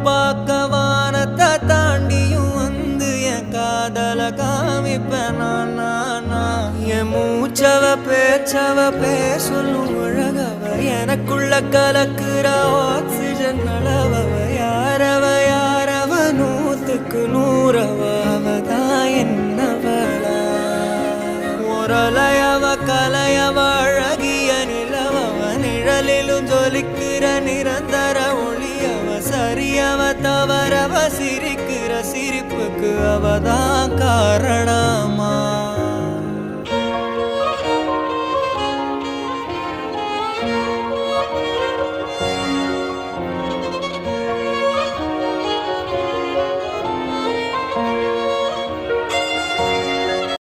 பார்க்க வானத்தை தாண்டியும் வந்து என் காதல காமிப்பேன் என் மூச்சவ பேச்சவ பேசலும் அழகவ எனக்குள்ள கலக்குற ஆக்சிஜன் அளவவ யாரவ நூத்துக்கு நூறவ அவதான் என்னவளா முரலையவ கலையவ அழகிய நிலவவ நிழலிலும் ஜொலிக்கிற நிரந்தர ஒளியவ சரியவ தவறவ சிரிக்கிற சிரிப்புக்கு அவதான் காரணமா